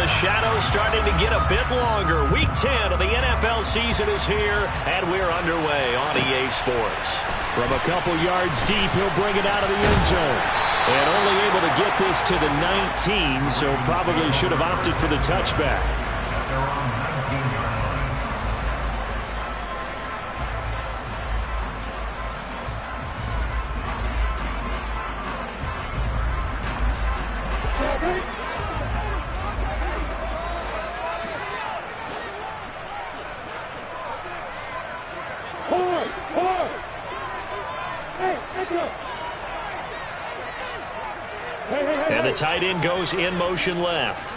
shadows starting to get a bit longer. Week 10 of the NFL season is here, and we're underway on EA Sports. From a couple yards deep, he'll bring it out of the end zone. And only able to get this to the 19, so probably should have opted for the touchback. And the tight end goes in motion left.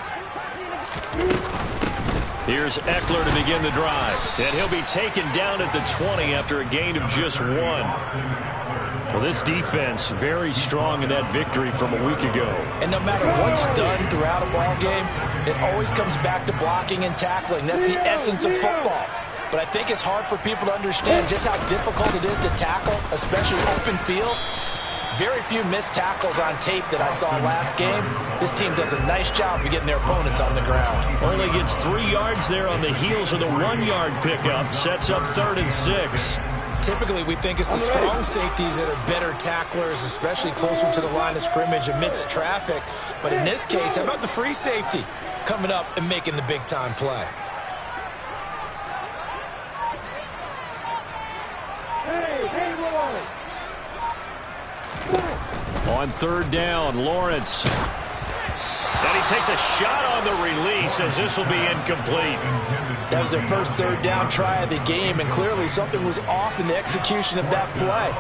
Here's Eckler to begin the drive. And he'll be taken down at the 20 after a gain of just 1. Well, this defense very strong in that victory from a week ago. And no matter what's done throughout a ball game, it always comes back to blocking and tackling. That's the essence of football. But I think it's hard for people to understand just how difficult it is to tackle, especially open field. Very few missed tackles on tape that I saw last game. This team does a nice job of getting their opponents on the ground. Only gets 3 yards there on the heels of the 1-yard pickup. Sets up 3rd and 6. Typically, we think it's the strong safeties that are better tacklers, especially closer to the line of scrimmage amidst traffic. But in this case, how about the free safety coming up and making the big-time play? On 3rd down, Lawrence. And he takes a shot on the release as this will be incomplete. That was their first 3rd down try of the game, and clearly something was off in the execution of that play.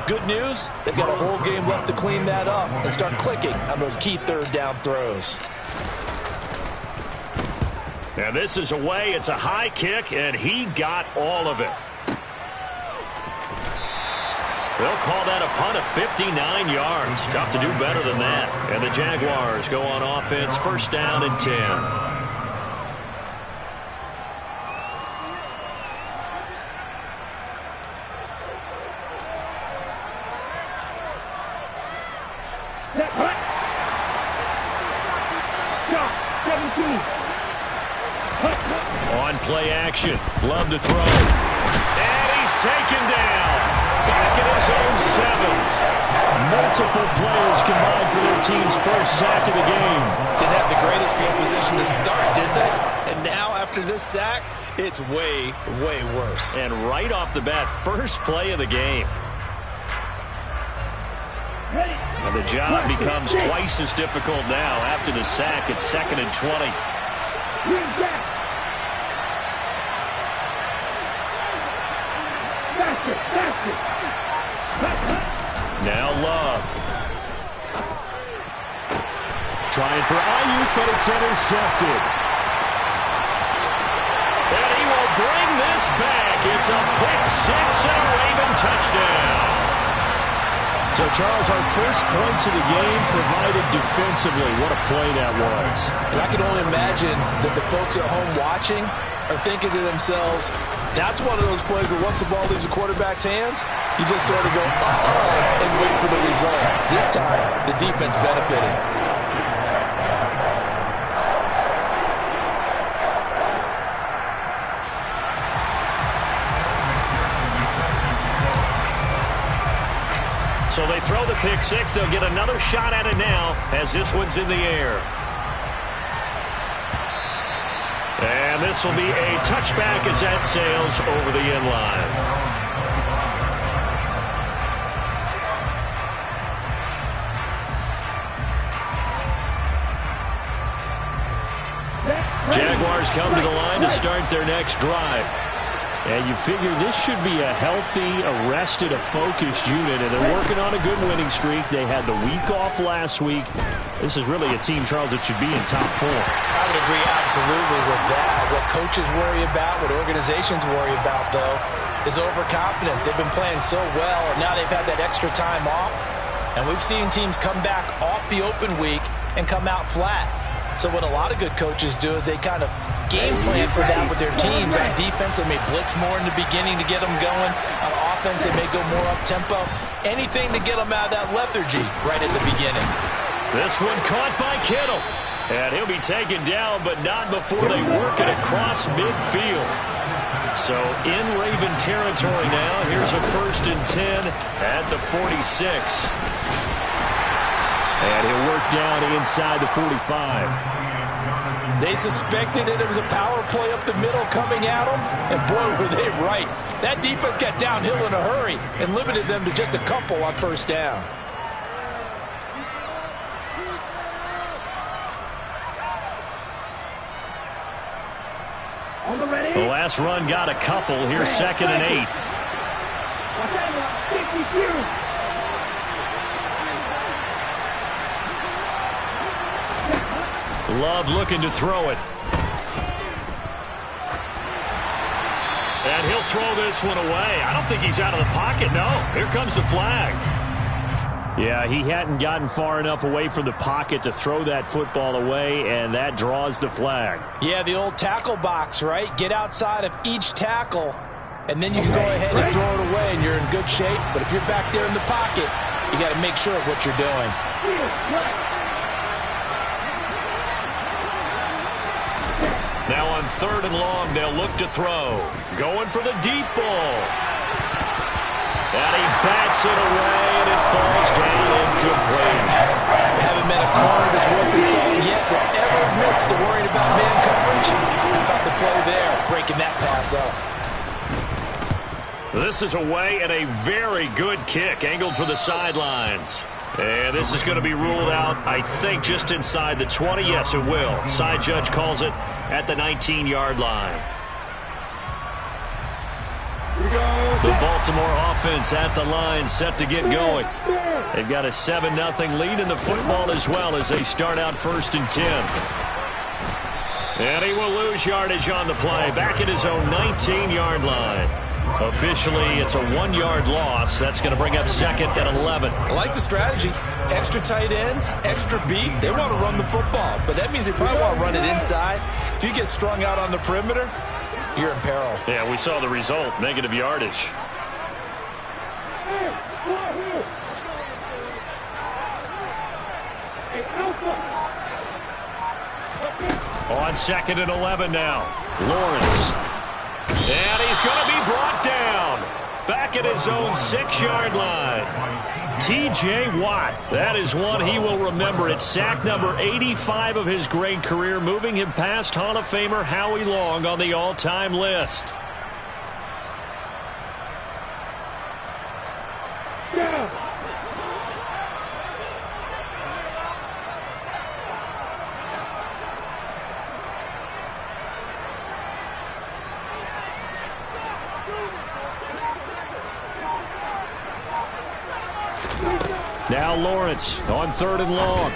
Good news, they've got a whole game left to clean that up and start clicking on those key 3rd down throws. And this is away. It's a high kick, and he got all of it. They'll call that a punt of 59 yards. Tough to do better than that. And the Jaguars go on offense, 1st down and 10. On play action. Love to throw. And he's taken down. Back at his own 7. Multiple players combined for their team's first sack of the game. Didn't have the greatest field position to start, did they? And now, after this sack, it's way, way worse. And right off the bat, first play of the game. And the job becomes twice as difficult now after the sack. It's 2nd and 20. Now Love. Trying for Ayuk, but it's intercepted. And he will bring this back. It's a pick 6 and a Raven touchdown. So, Charles, our first points of the game provided defensively. What a play that was. And I can only imagine that the folks at home watching are thinking to themselves, that's one of those plays where once the ball leaves the quarterback's hands, you just sort of go, uh-oh, and wait for the result. This time, the defense benefited. So they throw the pick 6. They'll get another shot at it now as this one's in the air. And this will be a touchback as that sails over the end line. Jaguars come to the line to start their next drive. And you figure this should be a healthy, arrested, a focused unit, and they're working on a good winning streak. They had the week off last week. This is really a team, Charles, that should be in top 4. I would agree absolutely with that. What coaches worry about, what organizations worry about, though, is overconfidence. They've been playing so well, and now they've had that extra time off. And we've seen teams come back off the open week and come out flat. So what a lot of good coaches do is they kind of game plan for that with their teams. On defense, they may blitz more in the beginning to get them going. On offense, they may go more up-tempo. Anything to get them out of that lethargy right at the beginning. This one caught by Kittle. And he'll be taken down, but not before they work it across midfield. So in Raven territory now. Here's a 1st and 10 at the 46. And he'll work down inside the 45. They suspected it was a power play up the middle coming at them, and boy, were they right. That defense got downhill in a hurry and limited them to just a couple on 1st down. The last run got a couple. Here's 2nd and 8. Love looking to throw it. And he'll throw this one away. I don't think he's out of the pocket, no. Here comes the flag. Yeah, he hadn't gotten far enough away from the pocket to throw that football away, and that draws the flag. Yeah, the old tackle box, right? Get outside of each tackle, and then you can go ahead and throw it away, and you're in good shape. But if you're back there in the pocket, you got to make sure of what you're doing. Now on 3rd and long, they'll look to throw. Going for the deep ball. And he bats it away, and it falls down incomplete. Haven't met a corner that's worth the salt yet that ever admits to worrying about man coverage. How about the play there, breaking that pass up. This is away, and a very good kick, angled for the sidelines. And this is going to be ruled out, I think, just inside the 20. Yes, it will. Side judge calls it at the 19-yard line. The Baltimore offense at the line, set to get going. They've got a 7-0 lead in the football as well as they start out 1st and 10. And he will lose yardage on the play, back at his own 19-yard line. Officially, it's a 1-yard loss. That's going to bring up 2nd and 11. I like the strategy. Extra tight ends, extra beef. They want to run the football, but that means if I want to run it inside, if you get strung out on the perimeter, you're in peril. Yeah, we saw the result, negative yardage. On 2nd and 11 now. Lawrence. And he's going to be brought down. Back at his own 6-yard line. T.J. Watt. That is one he will remember. It's sack number 85 of his great career, moving him past Hall of Famer Howie Long on the all-time list. Now Lawrence on 3rd and long.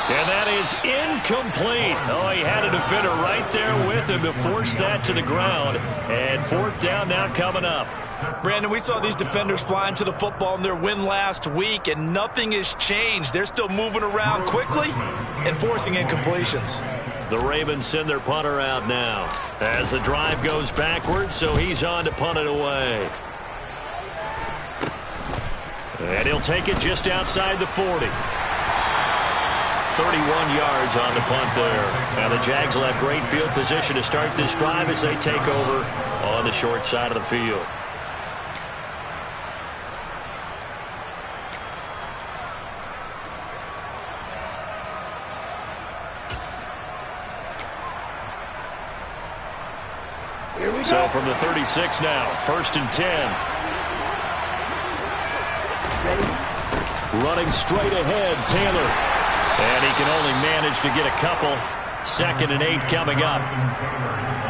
And that is incomplete. Oh, he had a defender right there with him to force that to the ground. And 4th down now coming up. Brandon, we saw these defenders flying to the football in their win last week, and nothing has changed. They're still moving around quickly and forcing incompletions. The Ravens send their punter out now as the drive goes backwards, so he's on to punt it away. And he'll take it just outside the 40. 31 yards on the punt there. And the Jags will have great field position to start this drive as they take over on the short side of the field. So from the 36 now, 1st and 10. Running straight ahead, Taylor. And he can only manage to get a couple. 2nd and 8 coming up.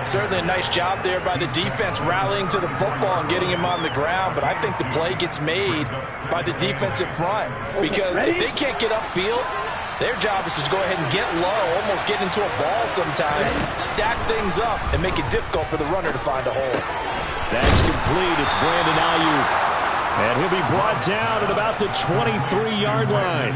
Certainly a nice job there by the defense rallying to the football and getting him on the ground, but I think the play gets made by the defensive front because if they can't get upfield, their job is to go ahead and get low, almost get into a ball sometimes, stack things up, and make it difficult for the runner to find a hole. That's complete. It's Brandon Ayuk. And he'll be brought down at about the 23-yard line.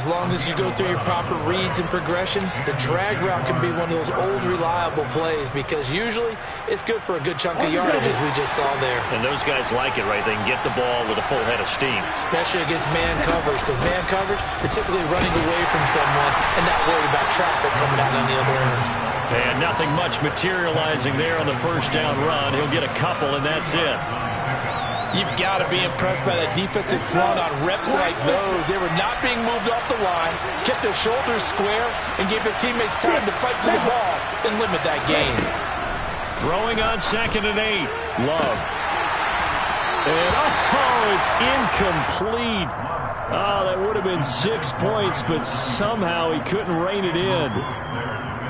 As long as you go through your proper reads and progressions, the drag route can be one of those old reliable plays because usually it's good for a good chunk of yardage, as we just saw there. And those guys like it, right? They can get the ball with a full head of steam. Especially against man coverage, because man coverage, you're typically running away from someone and not worried about traffic coming out on the other end. And nothing much materializing there on the first down run. He'll get a couple, and that's it. You've got to be impressed by that defensive front on reps like those. They were not being moved off the line, kept their shoulders square, and gave their teammates time to fight to the ball and limit that gain. Throwing on 2nd and 8. Love. And, it's incomplete. Oh, that would have been 6 points, but somehow he couldn't rein it in.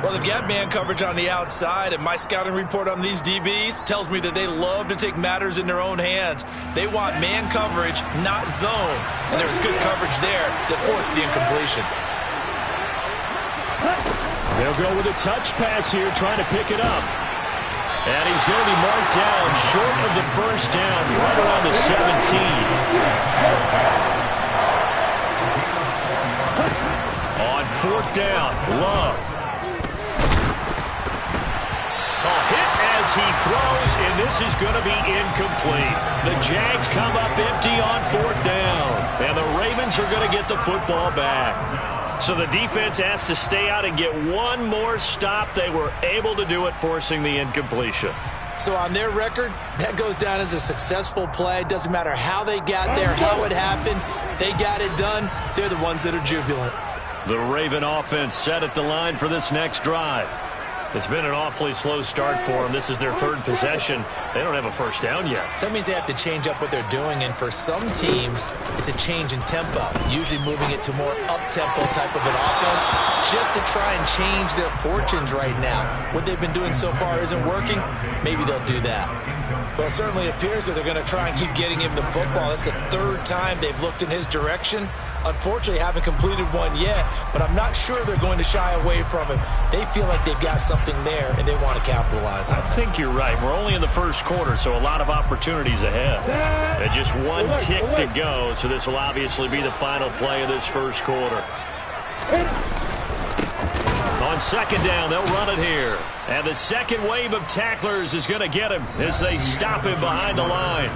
Well, they've got man coverage on the outside, and my scouting report on these DBs tells me that they love to take matters in their own hands. They want man coverage, not zone. And there was good coverage there that forced the incompletion. They'll go with a touch pass here, trying to pick it up. And he's going to be marked down short of the first down, right around the 17. On 4th down, Love. As he throws, and this is going to be incomplete. The Jags come up empty on 4th down, and the Ravens are going to get the football back. So the defense has to stay out and get one more stop. They were able to do it, forcing the incompletion. So on their record, that goes down as a successful play. Doesn't matter how they got there, how it happened. They got it done. They're the ones that are jubilant. The Raven offense set at the line for this next drive. It's been an awfully slow start for them. This is their 3rd possession. They don't have a first down yet. So that means they have to change up what they're doing, and for some teams, it's a change in tempo, usually moving it to more up-tempo type of an offense just to try and change their fortunes right now. What they've been doing so far isn't working. Maybe they'll do that. Well, it certainly appears that they're going to try and keep getting him the football. That's the 3rd time they've looked in his direction. Unfortunately, haven't completed one yet, but I'm not sure they're going to shy away from him. They feel like they've got something there, and they want to capitalize on it. I think you're right. We're only in the first quarter, so a lot of opportunities ahead. And just one tick to go, so this will obviously be the final play of this first quarter. On 2nd down, they'll run it here. And the second wave of tacklers is going to get him as they stop him behind the line.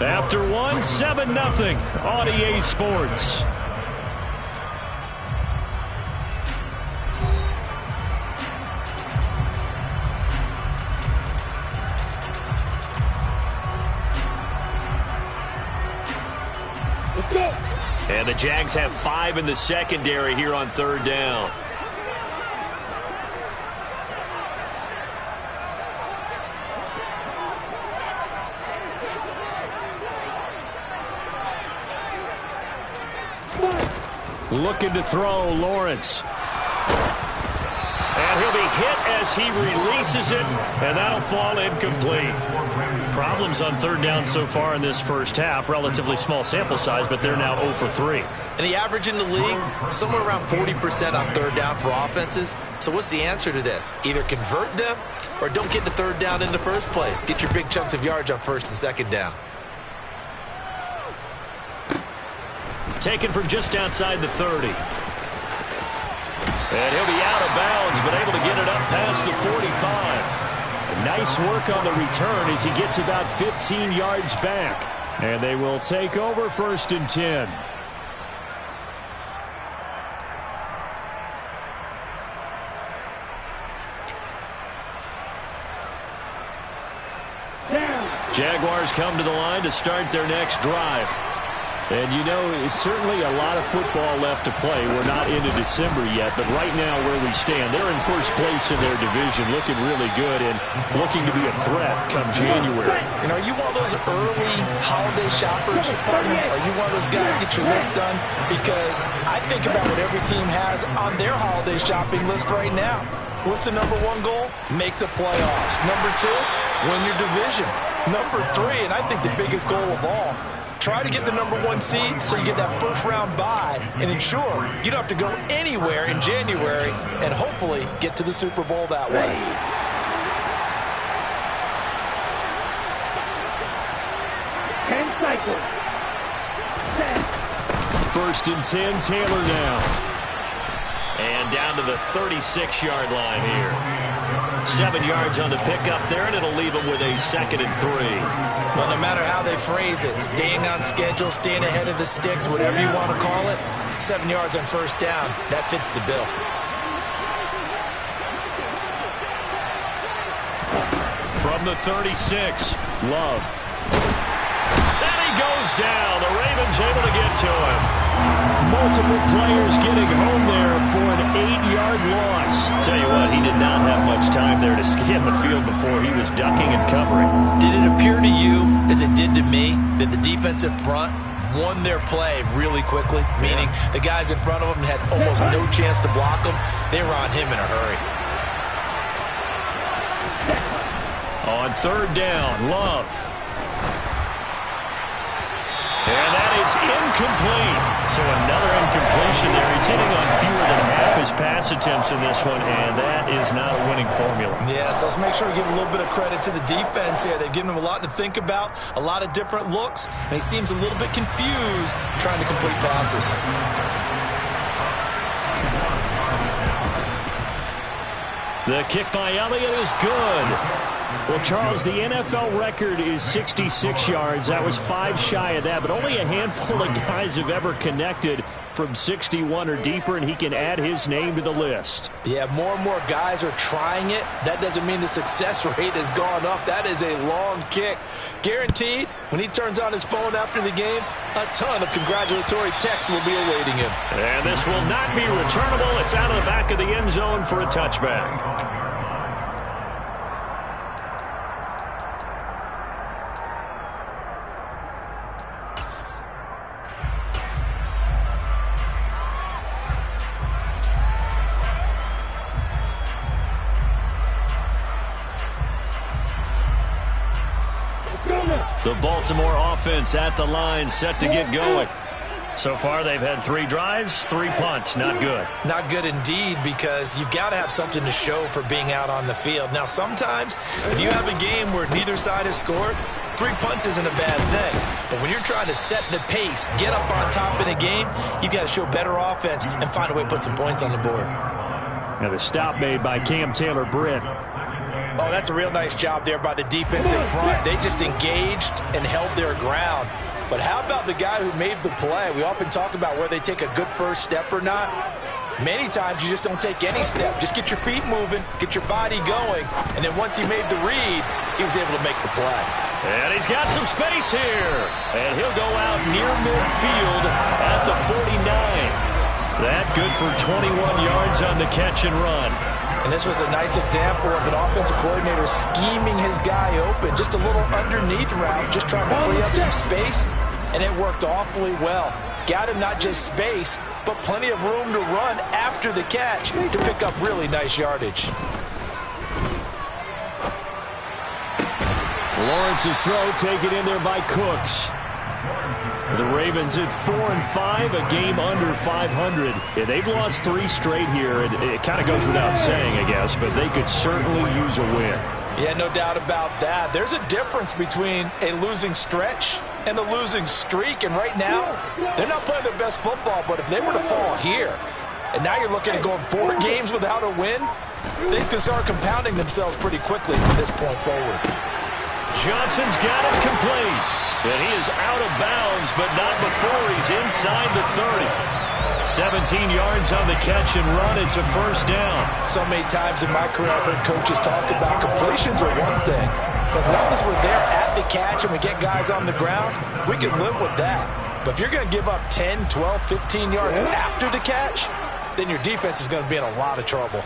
After one, 7-0 on EA Sports. And the Jags have 5 in the secondary here on 3rd down. Looking to throw, Lawrence. And he'll be hit as he releases it, and that'll fall incomplete. Problems on 3rd down so far in this first half. Relatively small sample size, but they're now 0 for 3. And the average in the league, somewhere around 40% on 3rd down for offenses. So what's the answer to this? Either convert them or don't get the 3rd down in the first place. Get your big chunks of yards on 1st and 2nd down. Taken from just outside the 30. And he'll be out of bounds, but able to get it up past the 45. Nice work on the return as he gets about 15 yards back. And they will take over 1st and 10. Jaguars come to the line to start their next drive. And, you know, it's certainly a lot of football left to play. We're not into December yet, but right now where we stand, they're in first place in their division, looking really good and looking to be a threat come January. And are you one of those early holiday shoppers, partner? Are you one of those guys get your list done? Because I think about what every team has on their holiday shopping list right now. What's the number 1 goal? Make the playoffs. Number 2, win your division. Number 3, and I think the biggest goal of all, try to get the number 1 seed so you get that first-round bye and ensure you don't have to go anywhere in January and hopefully get to the Super Bowl that way. 10 cycles. First and 10, Taylor now. And down to the 36-yard line here. 7 yards on the pickup there, and it'll leave them with a 2nd and 3. Well, no matter how they phrase it, staying on schedule, staying ahead of the sticks, whatever you want to call it, 7 yards on first down, that fits the bill. From the 36, Love. And he goes down. The Ravens able to get to him. Multiple players getting home there for an 8-yard loss. Tell you what, he did not have much time there to scan the field before he was ducking and covering. Did it appear to you, as it did to me, that the defensive front won their play really quickly? Meaning the guys in front of them had almost no chance to block him. They were on him in a hurry. On third down, Love. And that is incomplete. So another incompletion there. He's hitting on fewer than half his pass attempts in this one, and that is not a winning formula. Yeah, so let's make sure we give a little bit of credit to the defense here. They've given him a lot to think about, a lot of different looks, and he seems a little bit confused trying to complete passes. The kick by Elliott is good. Well, Charles, the NFL record is 66 yards. That was 5 shy of that, but only a handful of guys have ever connected from 61 or deeper, and he can add his name to the list. Yeah, more and more guys are trying it. That doesn't mean the success rate has gone up. That is a long kick. Guaranteed, when he turns on his phone after the game, a ton of congratulatory texts will be awaiting him. And this will not be returnable. It's out of the back of the end zone for a touchback. The Baltimore offense at the line, set to get going. So far, they've had 3 drives, 3 punts. Not good. Not good indeed, because you've got to have something to show for being out on the field. Now, sometimes, if you have a game where neither side has scored, 3 punts isn't a bad thing. But when you're trying to set the pace, get up on top in a game, you've got to show better offense and find a way to put some points on the board. Now, the stop made by Cam Taylor-Britt. Oh, that's a real nice job there by the defense in front. They just engaged and held their ground. But how about the guy who made the play? We often talk about where they take a good first step or not. Many times you just don't take any step. Just get your feet moving, get your body going, and then once he made the read, he was able to make the play. And he's got some space here. And he'll go out near midfield at the 49. That good for 21 yards on the catch and run. And this was a nice example of an offensive coordinator scheming his guy open. Just a little underneath route, just trying to free up some space, and it worked awfully well. Got him not just space, but plenty of room to run after the catch to pick up really nice yardage. Lawrence's throw taken in there by Cooks. The Ravens at 4-5, a game under 500. Yeah, they've lost 3 straight here. It kind of goes without saying, I guess, but they could certainly use a win. Yeah, no doubt about that. There's a difference between a losing stretch and a losing streak, and right now, they're not playing their best football, but if they were to fall here, and now you're looking at going 4 games without a win, things can start compounding themselves pretty quickly from this point forward. Johnson's got it complete. And he is out of bounds, but not before he's inside the 30. 17 yards on the catch and run. It's a first down. So many times in my career, I've heard coaches talk about completions are one thing. As long as we're there at the catch and we get guys on the ground, we can live with that. But if you're going to give up 10, 12, 15 yards after the catch, then your defense is going to be in a lot of trouble.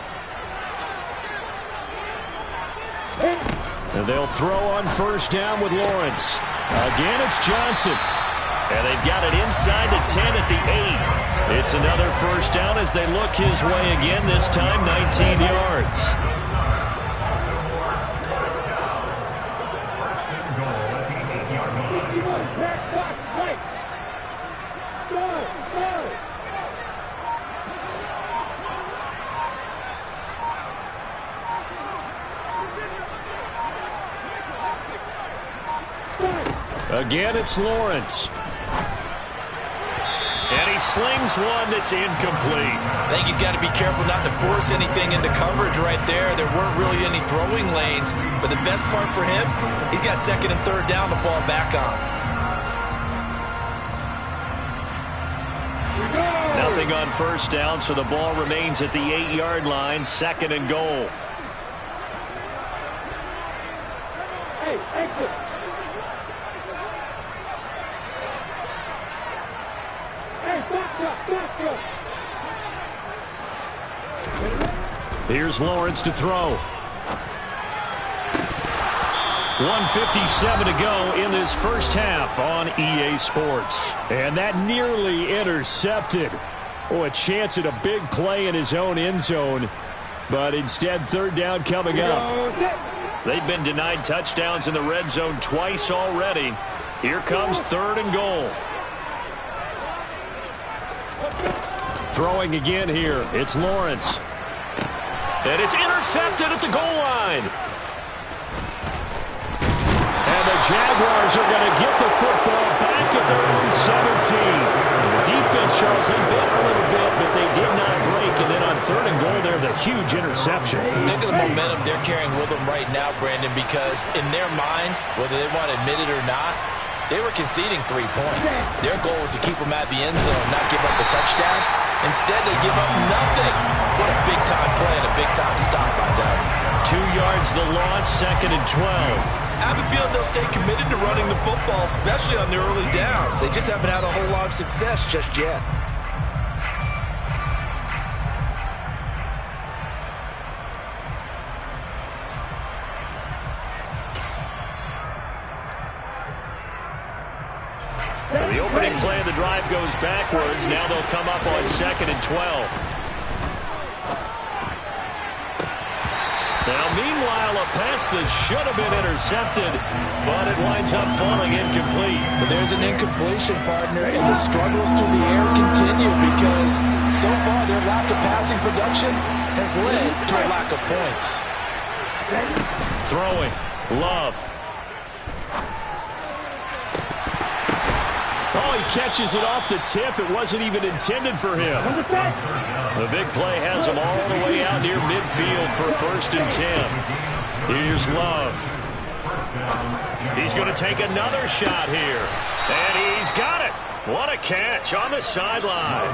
And they'll throw on first down with Lawrence. Again, it's Johnson. And they've got it inside the 10 at the 8. It's another first down as they look his way again, this time 19 yards. Again, it's Lawrence. And he slings one that's incomplete. I think he's got to be careful not to force anything into coverage right there. There weren't really any throwing lanes. But the best part for him, he's got second and third down to fall back on. Nothing on first down, so the ball remains at the 8-yard line, second and goal. Hey, exit. Hey, back up. Here's Lawrence to throw. 1:57 to go in this first half on EA Sports. And that nearly intercepted. Oh, a chance at a big play in his own end zone. But instead, third down coming up. They've been denied touchdowns in the red zone twice already. Here comes third and goal. Throwing again here. It's Lawrence. And it's intercepted at the goal line. And the Jaguars are going to get the football back at their own 17. The defense, Charles, they bit a little bit, but they did not break. And then on third and goal there, the huge interception. Think of the momentum they're carrying with them right now, Brandon, because in their mind, whether they want to admit it or not, they were conceding 3 points. Their goal was to keep them at the end zone, not give up a touchdown. Instead, they give up nothing. What a big-time play and a big-time stop by them. 2 yards the loss, second and 12. I have a feeling they'll stay committed to running the football, especially on their early downs. They just haven't had a whole lot of success just yet. So the opening play of the drive goes backwards. Now they'll come up on second and 12. Now, meanwhile, a pass that should have been intercepted, but it winds up falling incomplete. But there's an incompletion, partner, and the struggles through the air continue because so far their lack of passing production has led to a lack of points. Throwing. Love. Oh, he catches it off the tip. It wasn't even intended for him. The big play has him all the way out near midfield for first and 10. Here's Love. He's going to take another shot here. And he's got it. What a catch on the sideline.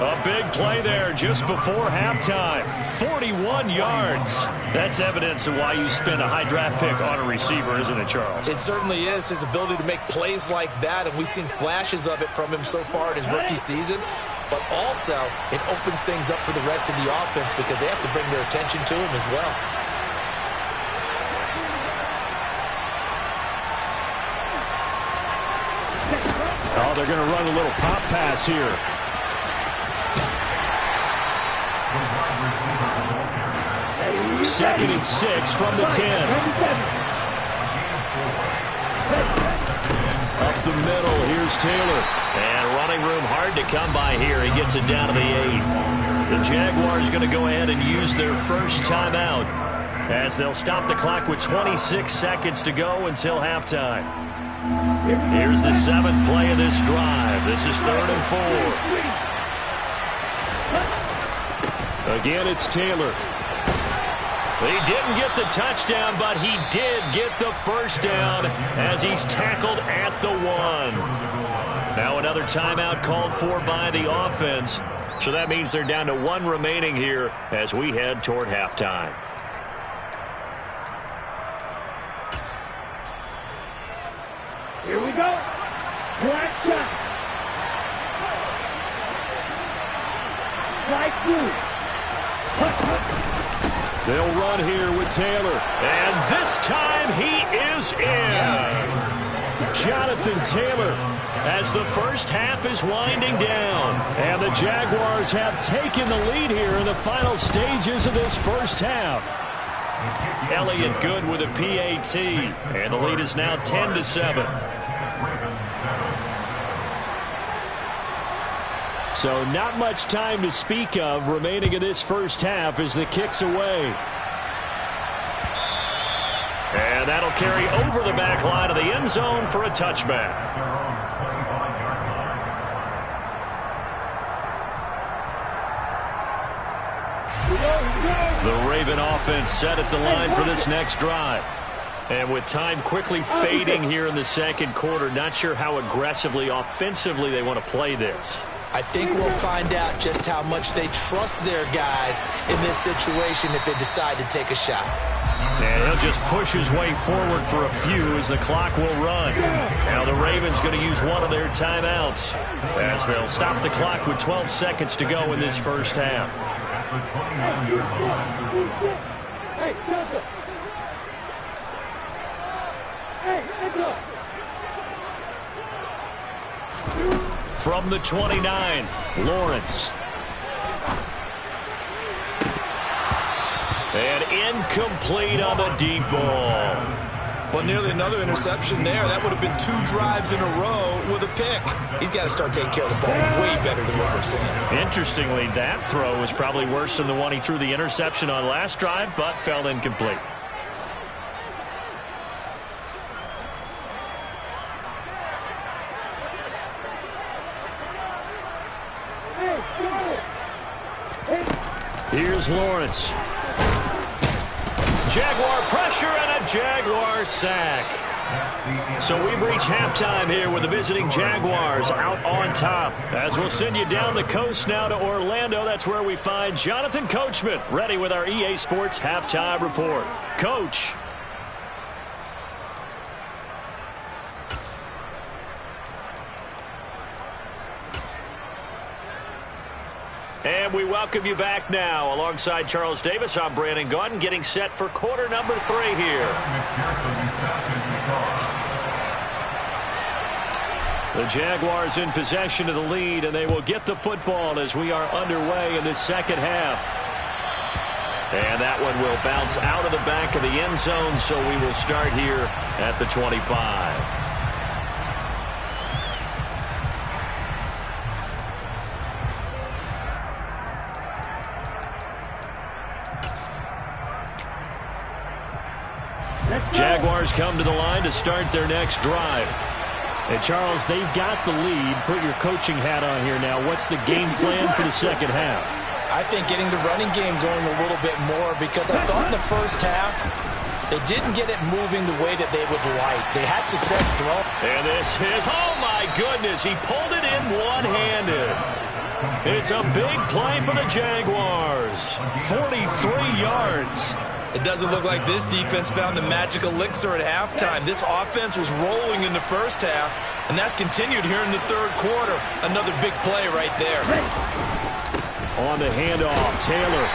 A big play there just before halftime. 41 yards. That's evidence of why you spend a high draft pick on a receiver, isn't it, Charles? It certainly is, his ability to make plays like that, and we've seen flashes of it from him so far in his rookie season. But also, it opens things up for the rest of the offense because they have to bring their attention to him as well. Oh, they're going to run a little pop pass here. Second and 6 from the 10. Up the middle, here's Taylor. And running room hard to come by here. He gets it down to the 8. The Jaguars going to go ahead and use their first timeout as they'll stop the clock with 26 seconds to go until halftime. Here's the 7th play of this drive. This is 3rd and 4. Again, it's Taylor. He didn't get the touchdown, but he did get the first down as he's tackled at the 1. Now another timeout called for by the offense. So that means they're down to 1 remaining here as we head toward halftime. Here we go. Black shot. Strike 2. They'll run here with Taylor. And this time he is in. Yes. Jonathan Taylor as the first half is winding down. And the Jaguars have taken the lead here in the final stages of this first half. Elliott good with a PAT. And the lead is now 10-7. So not much time to speak of remaining in this first half as the kick's away. And that'll carry over the back line of the end zone for a touchback. The Raven offense set at the line for this next drive. And with time quickly fading here in the second quarter, not sure how aggressively, offensively they want to play this. I think we'll find out just how much they trust their guys in this situation if they decide to take a shot. And he'll just push his way forward for a few as the clock will run. Now the Ravens going to use one of their timeouts as they'll stop the clock with 12 seconds to go in this first half. Hey, Johnson. Hey, From the 29, Lawrence. And incomplete on the deep ball. Well, nearly another interception there. That would have been 2 drives in a row with a pick. He's got to start taking care of the ball way better than what we're seeing. Interestingly, that throw was probably worse than the one he threw the interception on last drive, but fell incomplete. Here's Lawrence. Jaguar pressure and a Jaguar sack. So we've reached halftime here with the visiting Jaguars out on top. As we'll send you down the coast now to Orlando. That's where we find Jonathan Coachman ready with our EA Sports halftime report. Coach. And we welcome you back now. Alongside Charles Davis, I'm Brandon Gaudin, getting set for quarter number 3 here. The Jaguars in possession of the lead, and they will get the football as we are underway in this second half. And that one will bounce out of the back of the end zone, so we will start here at the 25. Jaguars come to the line to start their next drive. And Charles, they've got the lead. Put your coaching hat on here now. What's the game plan for the second half? I think getting the running game going a little bit more, because I thought in the first half they didn't get it moving the way that they would like. They had success throwing. And this is, oh my goodness, he pulled it in one-handed. It's a big play for the Jaguars. 43 yards. It doesn't look like this defense found the magic elixir at halftime. This offense was rolling in the first half, and that's continued here in the third quarter. Another big play right there. On the handoff, Taylor.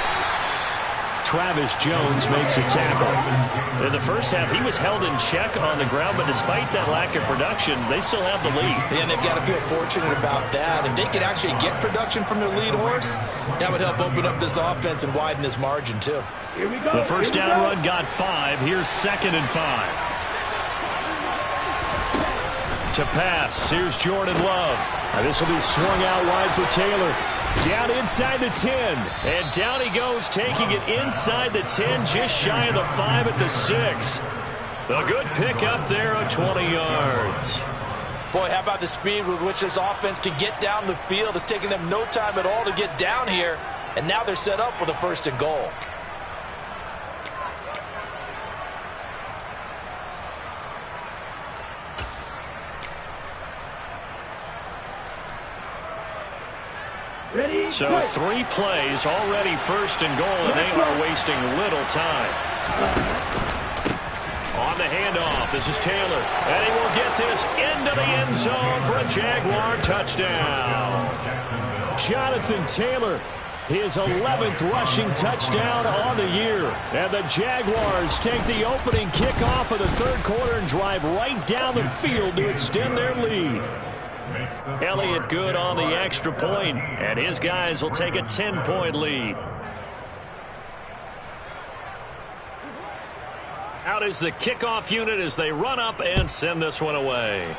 Travis Jones makes a tackle. In the first half, he was held in check on the ground, but despite that lack of production, they still have the lead. Yeah, and they've got to feel fortunate about that. If they could actually get production from their lead horse, that would help open up this offense and widen this margin, too. Here we go. The first down run got 5. Here's 2nd and 5. To pass, here's Jordan Love. Now this will be swung out wide for Taylor. Down inside the 10. And down he goes, taking it inside the 10, just shy of the 5 at the 6. A good pick up there of 20 yards. Boy, how about the speed with which this offense can get down the field? It's taking them no time at all to get down here. And now they're set up with a 1st and goal. Ready? So 3 plays, already 1st and goal, and they are wasting little time. On the handoff, this is Taylor, and he will get this into the end zone for a Jaguar touchdown. Jonathan Taylor, his 11th rushing touchdown on the year. And the Jaguars take the opening kickoff of the third quarter and drive right down the field to extend their lead. Elliott good on the extra point, and his guys will take a 10-point lead. Out is the kickoff unit as they run up and send this one away.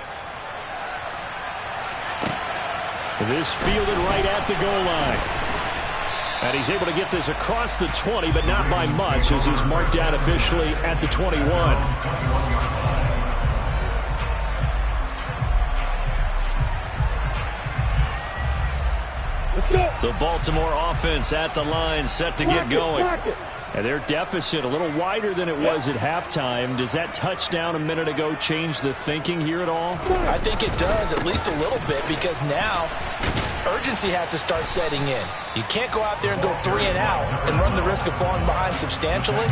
This fielded right at the goal line. And he's able to get this across the 20, but not by much, as he's marked out officially at the 21. The Baltimore offense at the line, set to get going. And their deficit a little wider than it was at halftime. Does that touchdown a minute ago change the thinking here at all? I think it does, at least a little bit, because now urgency has to start setting in. You can't go out there and go 3 and out and run the risk of falling behind substantially,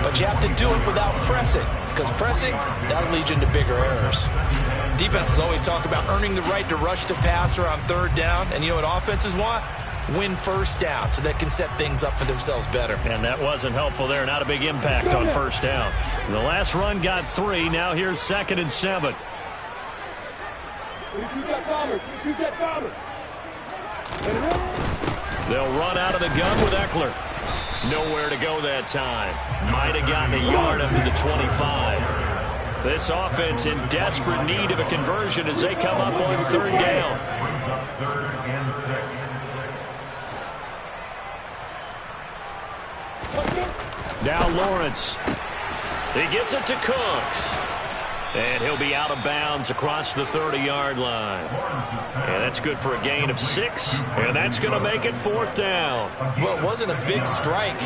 but you have to do it without pressing, because pressing, that'll lead you into bigger errors. Defenses always talk about earning the right to rush the passer on 3rd down, and you know what offenses want? Win 1st down so they can set things up for themselves better. And that wasn't helpful there. Not a big impact on 1st down. The last run got 3. Now here's 2nd and 7. They'll run out of the gun with Eckler. Nowhere to go that time. Might have gotten a yard up to the 25. This offense in desperate need of a conversion as they come up on 3rd down. Now Lawrence. He gets it to Cooks. And he'll be out of bounds across the 30-yard line. And that's good for a gain of 6. And that's going to make it 4th down. Well, it wasn't a big strike,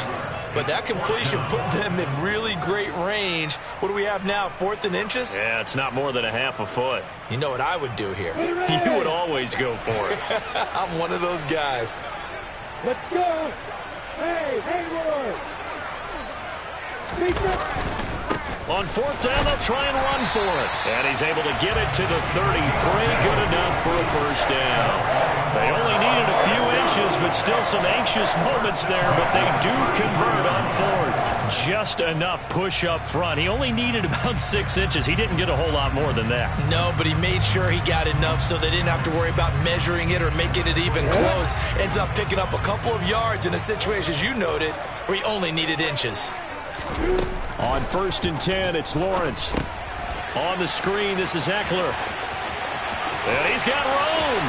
but that completion put them in really great range. What do we have now, 4th and inches? Yeah, it's not more than a half a foot. You know what I would do here? You would always go for it. I'm one of those guys. Let's go. Hey, Hayward. On 4th down, they'll try and run for it. And he's able to get it to the 33. Good enough for a 1st down. They only needed a few inches, but still some anxious moments there. But they do convert on 4th. Just enough push up front. He only needed about 6 inches. He didn't get a whole lot more than that. No, but he made sure he got enough so they didn't have to worry about measuring it or making it even close. Ends up picking up a couple of yards in a situation, as you noted, where he only needed inches. On 1st and 10, it's Lawrence. On the screen, this is Eckler. And he's got room.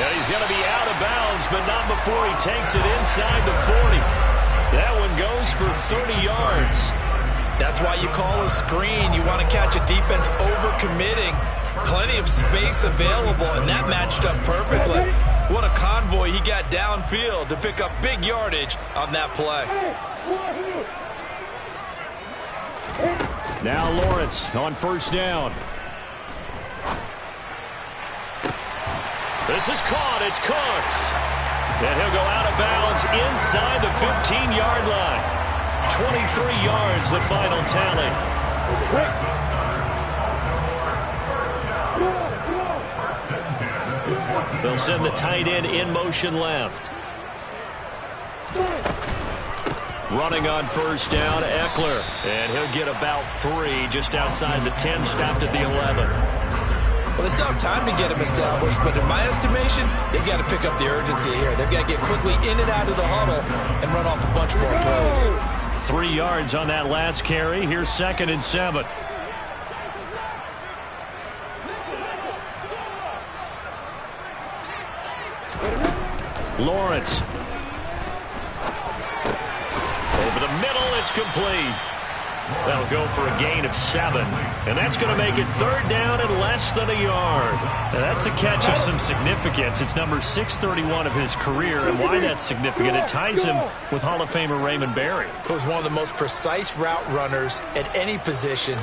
And he's going to be out of bounds, but not before he takes it inside the 40. That one goes for 30 yards. That's why you call a screen. You want to catch a defense over-committing. Plenty of space available, and that matched up perfectly. What a convoy he got downfield to pick up big yardage on that play. Now Lawrence on 1st down. This is caught. It's Cooks. And he'll go out of bounds inside the 15-yard line. 23 yards, the final tally. They'll send the tight end in motion left. Running on 1st down, Eckler. And he'll get about 3 just outside the 10, stopped at the 11. Well, they still have time to get him established, but in my estimation, they've got to pick up the urgency here. They've got to get quickly in and out of the huddle and run off a bunch more plays. 3 yards on that last carry. Here's 2nd and 7. Lawrence. Over the middle, it's complete. That'll go for a gain of 7. And that's going to make it 3rd down and less than a yard. Now that's a catch of some significance. It's number 631 of his career. And why that's significant, it ties him with Hall of Famer Raymond Berry. He was one of the most precise route runners at any position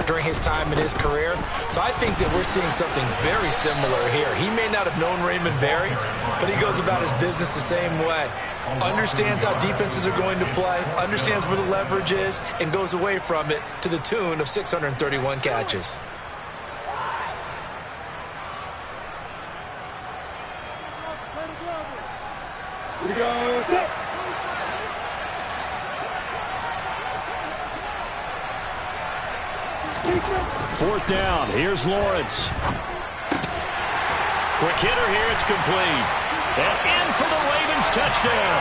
during his time in his career. So I think that we're seeing something very similar here. He may not have known Raymond Berry, but he goes about his business the same way. Understands how defenses are going to play, understands where the leverage is, and goes away from it to the tune of 631 catches. Here we go. Set. Fourth down. Here's Lawrence. Quick hitter here. It's complete. And in for the Ravens touchdown.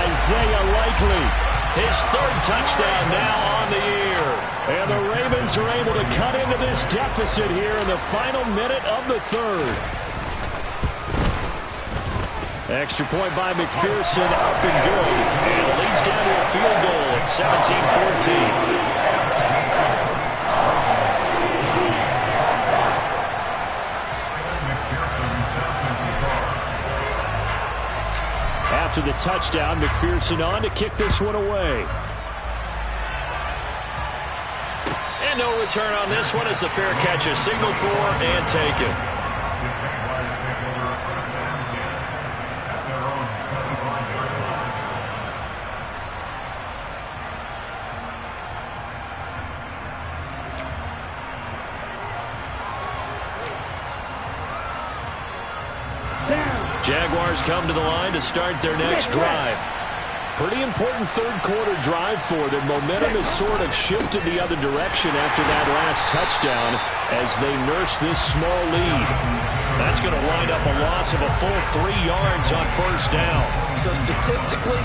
Isaiah Likely, his 3rd touchdown now on the year. And the Ravens are able to cut into this deficit here in the final minute of the 3rd. Extra point by McPherson, up and good. And it leads down to a field goal at 17-14. after the touchdown. McPherson on to kick this one away. And no return on this one as the fair catch is signaled for and taken. Jaguars come to the line to start their next drive. Pretty important third-quarter drive for them. Momentum has sort of shifted the other direction after that last touchdown as they nurse this small lead. That's going to wind up a loss of a full 3 yards on first down. So statistically,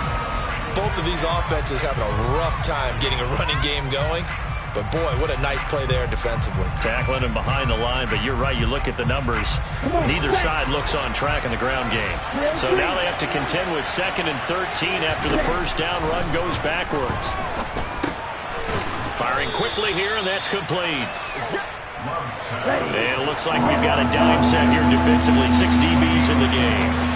both of these offenses having a rough time getting a running game going. But, boy, what a nice play there defensively. Tackling him behind the line, but you're right. You look at the numbers. Neither side looks on track in the ground game. So now they have to contend with 2nd and 13 after the first down run goes backwards. Firing quickly here, and that's complete. And it looks like we've got a dime set here defensively. 6 DBs in the game.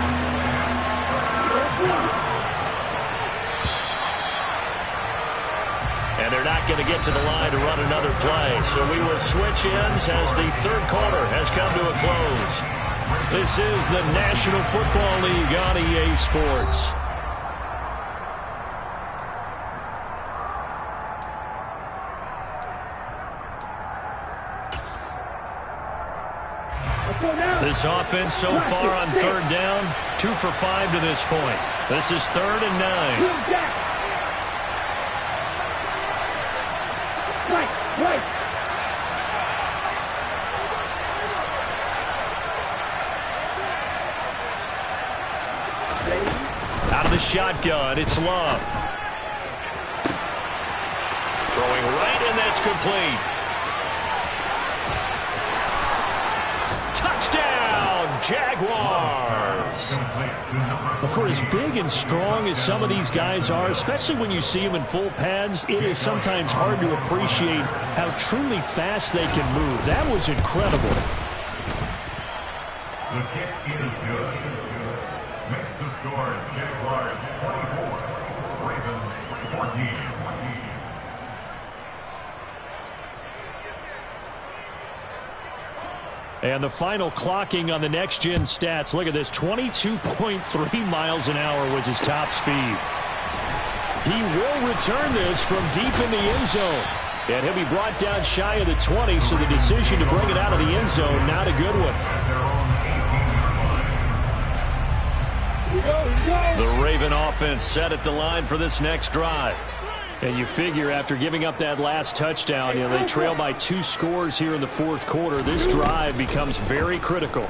And they're not going to get to the line to run another play. So we will switch ends as the third quarter has come to a close. This is the National Football League on EA Sports. This offense so far on third down, 2 for 5 to this point. This is 3rd and 9. Out of the shotgun, it's Love. Throwing right, and that's complete. Touchdown, Jaguars. For as big and strong as some of these guys are, especially when you see them in full pads, it is sometimes hard to appreciate how truly fast they can move. That was incredible. The kick is good. Makes the score Jaguars 24, Ravens 14. And the final clocking on the next-gen stats. Look at this. 22.3 miles an hour was his top speed. He will return this from deep in the end zone. And he'll be brought down shy of the 20, so the decision to bring it out of the end zone, not a good one. The Raven offense set at the line for this next drive. And you figure after giving up that last touchdown, they trail by 2 scores here in the fourth quarter. This drive becomes very critical.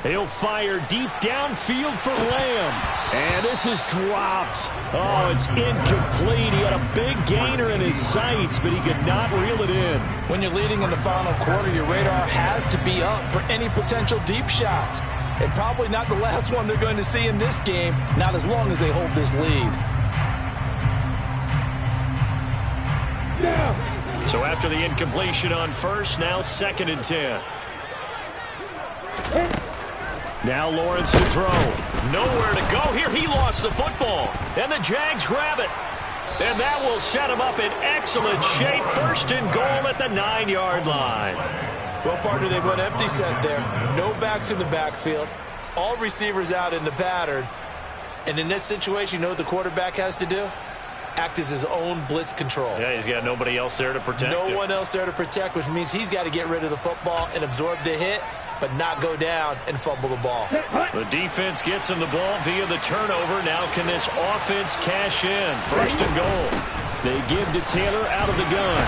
He'll fire deep downfield for Lamb. And this is dropped. Oh, it's incomplete. He had a big gainer in his sights, but he could not reel it in. When you're leading in the final quarter, your radar has to be up for any potential deep shots. And probably not the last one they're going to see in this game, not as long as they hold this lead. So after the incompletion on first, now 2nd and 10. Now Lawrence to throw. Nowhere to go here. He lost the football. And the Jags grab it. And that will set him up in excellent shape. 1st and goal at the 9-yard line. Well, partner, they went empty set there. No backs in the backfield. All receivers out in the pattern. And in this situation, you know what the quarterback has to do? Act as his own blitz control. Yeah, he's got nobody else there to protect him. No one else there to protect, which means he's got to get rid of the football and absorb the hit, but not go down and fumble the ball. The defense gets him the ball via the turnover. Now can this offense cash in? 1st and goal. They give to Taylor out of the gun.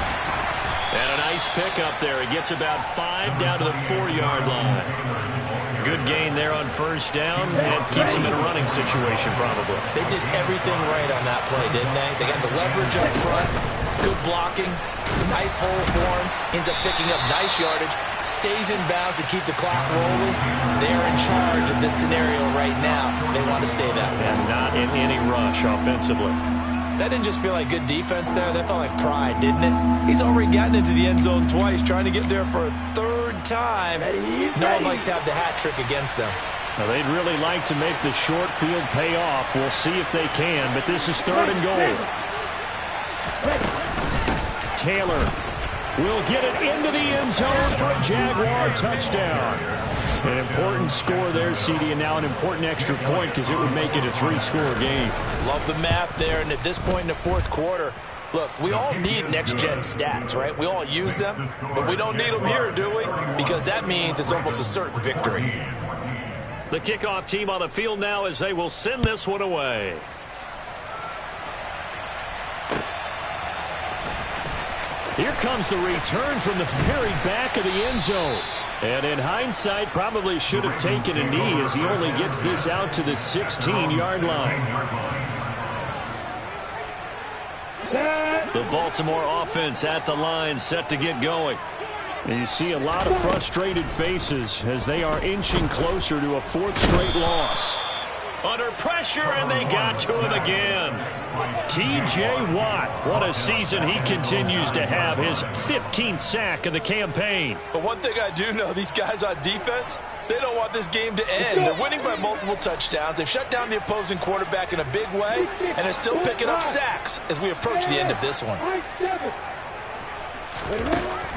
And a nice pickup there. He gets about 5 down to the 4-yard line. Good gain there on first down and keeps him in a running situation probably. They did everything right on that play, didn't they? They got the leverage up front, good blocking, nice hole for him, ends up picking up nice yardage, stays in bounds to keep the clock rolling. They're in charge of this scenario right now. They want to stay that way. And not in any rush offensively. That didn't just feel like good defense there. That felt like pride, didn't it? He's already gotten into the end zone twice, trying to get there for a 3rd time. No one likes to have the hat trick against them. Now, they'd really like to make the short field pay off. We'll see if they can, but this is 3rd and goal. Taylor will get it into the end zone for a Jaguar touchdown. An important score there, CD, and now an important extra point because it would make it a 3-score game. Love the math there, and at this point in the 4th quarter, look, we all need next-gen stats, right? We all use them, but we don't need them here, do we? Because that means it's almost a certain victory. The kickoff team on the field now as they will send this one away. Here comes the return from the very back of the end zone. And in hindsight, probably should have taken a knee as he only gets this out to the 16-yard line. The Baltimore offense at the line, set to get going. And you see a lot of frustrated faces as they are inching closer to a 4th straight loss. Under pressure, and they got to him again. T.J. Watt, what a season he continues to have, his 15th sack of the campaign. But one thing I do know, these guys on defense, they don't want this game to end. They're winning by multiple touchdowns. They've shut down the opposing quarterback in a big way, and they're still picking up sacks as we approach the end of this one.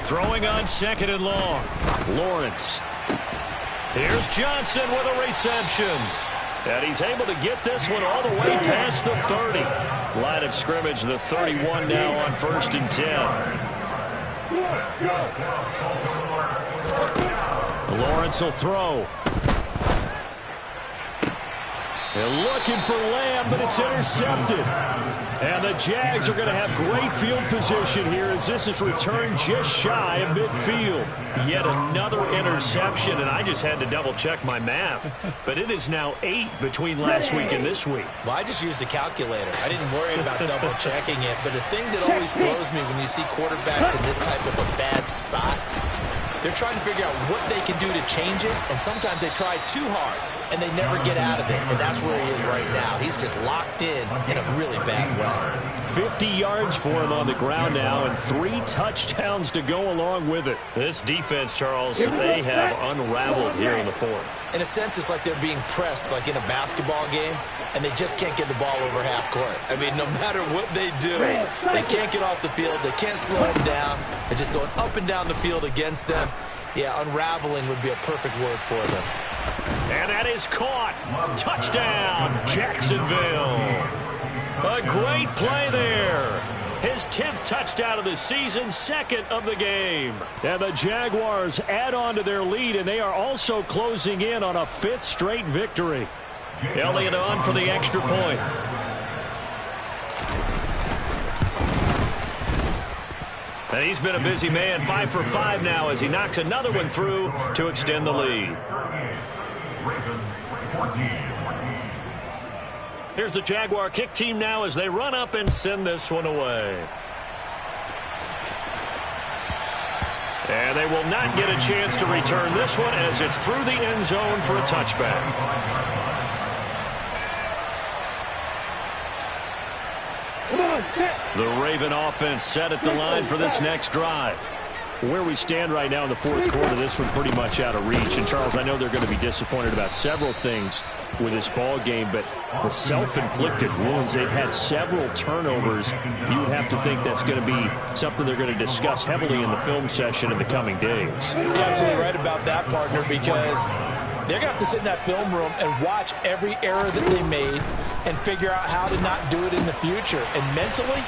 Throwing on 2nd and long. Lawrence. Here's Johnson with a reception. And he's able to get this one all the way past the 30. Line of scrimmage, the 31 now on 1st and 10. Lawrence will throw. They're looking for Lamb, but it's intercepted. And the Jags are going to have great field position here as this is returned just shy of midfield. Yet another interception, and I just had to double-check my math. But it is now 8 between last week and this week. Well, I just used the calculator. I didn't worry about double-checking it. But the thing that always throws me when you see quarterbacks in this type of a bad spot, they're trying to figure out what they can do to change it, and sometimes they try too hard, and they never get out of it, and that's where he is right now. He's just locked in a really bad way. 50 yards for him on the ground now, and 3 touchdowns to go along with it. This defense, Charles, they have unraveled here in the 4th. In a sense, it's like they're being pressed like in a basketball game, and they just can't get the ball over half court. I mean, no matter what they do, they can't get off the field. They can't slow them down. They're just going up and down the field against them. Yeah, unraveling would be a perfect word for them. And that is caught. Touchdown, Jacksonville. A great play there. His 10th touchdown of the season, 2nd of the game. And the Jaguars add on to their lead, and they are also closing in on a 5th straight victory. Elliott on for the extra point. And he's been a busy man, 5 for 5 now as he knocks another one through to extend the lead. Here's the Jaguar kick team now as they run up and send this one away. And they will not get a chance to return this one as it's through the end zone for a touchback. The Raven offense set at the line for this next drive. Where we stand right now in the 4th quarter, this one pretty much out of reach. And, Charles, I know they're going to be disappointed about several things with this ball game, but the self-inflicted wounds, they've had several turnovers. You would have to think that's going to be something they're going to discuss heavily in the film session in the coming days. You're absolutely right about that, partner, because they're going to have to sit in that film room and watch every error that they made and figure out how to not do it in the future. And mentally,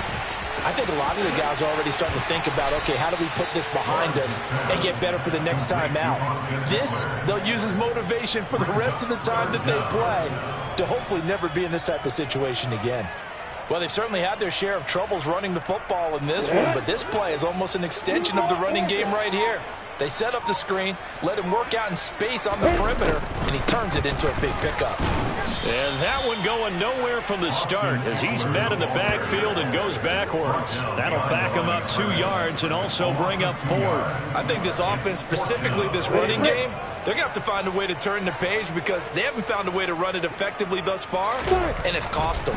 I think a lot of the guys are already starting to think about, okay, how do we put this behind us and get better for the next time out? This, they'll use as motivation for the rest of the time that they play to hopefully never be in this type of situation again. Well, they've certainly had their share of troubles running the football in this one, but this play is almost an extension of the running game right here. They set up the screen, let him work out in space on the perimeter, and he turns it into a big pickup. And that one going nowhere from the start as he's met in the backfield and goes backwards. That'll back him up 2 yards and also bring up 4th. I think this offense, specifically this running game, they're going to have to find a way to turn the page because they haven't found a way to run it effectively thus far, and it's cost them.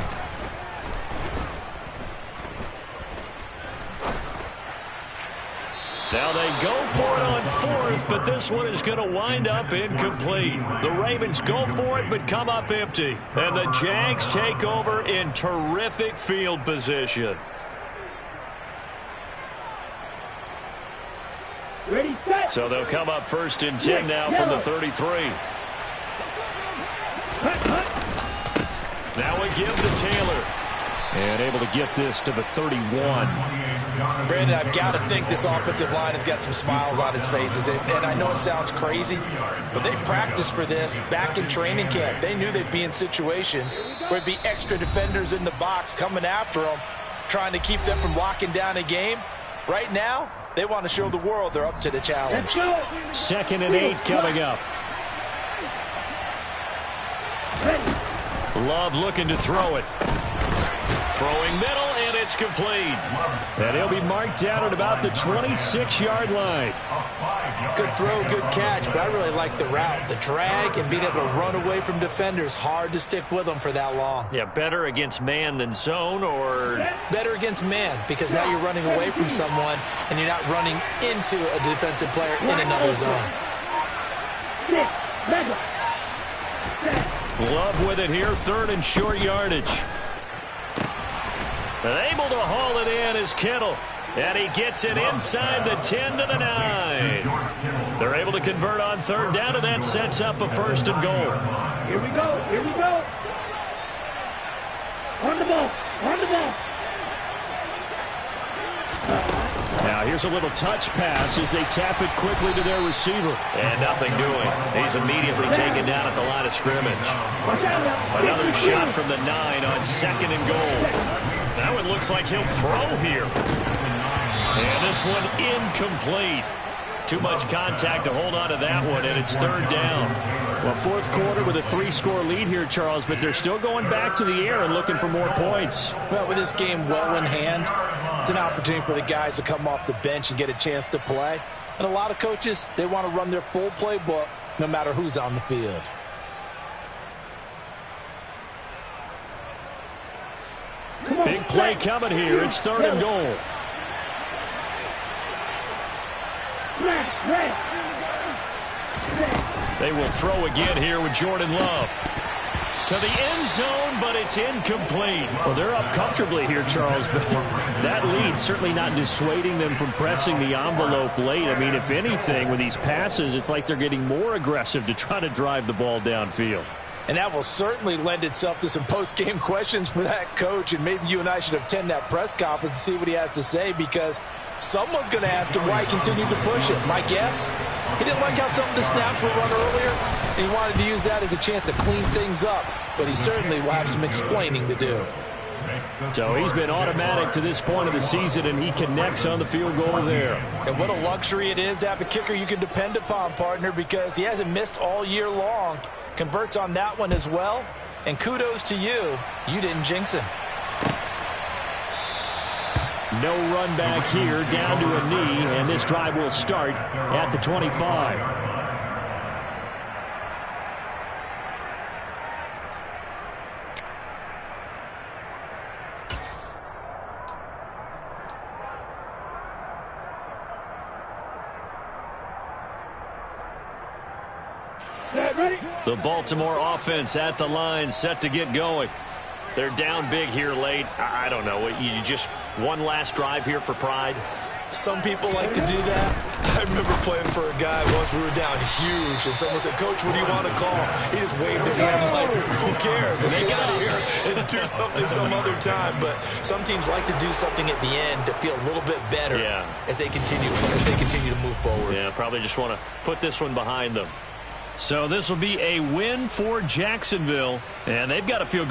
Now they go for it on fourth, but this one is going to wind up incomplete. The Ravens go for it, but come up empty. And the Jags take over in terrific field position. Ready, set. So they'll come up first and 10 now from the 33. Now we give to Taylor. And able to get this to the 31. Brandon, I've got to think this offensive line has got some smiles on its faces. And I know it sounds crazy, but they practiced for this back in training camp. They knew they'd be in situations where there'd be extra defenders in the box coming after them, trying to keep them from locking down a game. Right now, they want to show the world they're up to the challenge. 2nd and 8 coming up. Love looking to throw it. Throwing middle, and it's complete. And he'll be marked down at about the 26-yard line. Good throw, good catch, but I really like the route. The drag and being able to run away from defenders, hard to stick with them for that long. Yeah, better against man than zone, or better against man, because now you're running away from someone and you're not running into a defensive player in another zone. Love with it here, 3rd and short yardage. And able to haul it in is Kittle. And he gets it inside the 10 to the 9. They're able to convert on 3rd down, and that sets up a 1st and goal. Here we go, here we go. On the ball, on the ball. Now here's a little touch pass as they tap it quickly to their receiver. And nothing doing. He's immediately taken down at the line of scrimmage. Another shot from the 9 on 2nd and goal. That one looks like he'll throw here. And this one incomplete. Too much contact to hold on to that one, and it's 3rd down. Well, 4th quarter with a 3-score lead here, Charles, but they're still going back to the air and looking for more points. Well, with this game well in hand, it's an opportunity for the guys to come off the bench and get a chance to play. And a lot of coaches, they want to run their full playbook no matter who's on the field. Big play coming here. It's 3rd and goal. They will throw again here with Jordan Love. To the end zone, but it's incomplete. Well, they're up comfortably here, Charles, but that lead certainly not dissuading them from pressing the envelope late. I mean, if anything, with these passes, it's like they're getting more aggressive to try to drive the ball downfield. And that will certainly lend itself to some post-game questions for that coach, and maybe you and I should attend that press conference and see what he has to say, because someone's going to ask him why he continued to push it. My guess, he didn't like how some of the snaps were run earlier, and he wanted to use that as a chance to clean things up, but he certainly will have some explaining to do. So he's been automatic to this point of the season, and he connects on the field goal there. And what a luxury it is to have a kicker you can depend upon, partner, because he hasn't missed all year long. Converts on that one as well, and kudos to you. You didn't jinx him. No run back here, down to a knee, and this drive will start at the 25. The Baltimore offense at the line, set to get going. They're down big here late. I don't know. You just one last drive here for pride? Some people like to do that. I remember playing for a guy once. We were down huge, and someone said, "Coach, what do you want to call?" He just waved a hand like, "Who cares? Let's get out of here and do something some other time." But some teams like to do something at the end to feel a little bit better as they continue to move forward. Yeah, probably just want to put this one behind them. So this will be a win for Jacksonville, and they've got to feel good.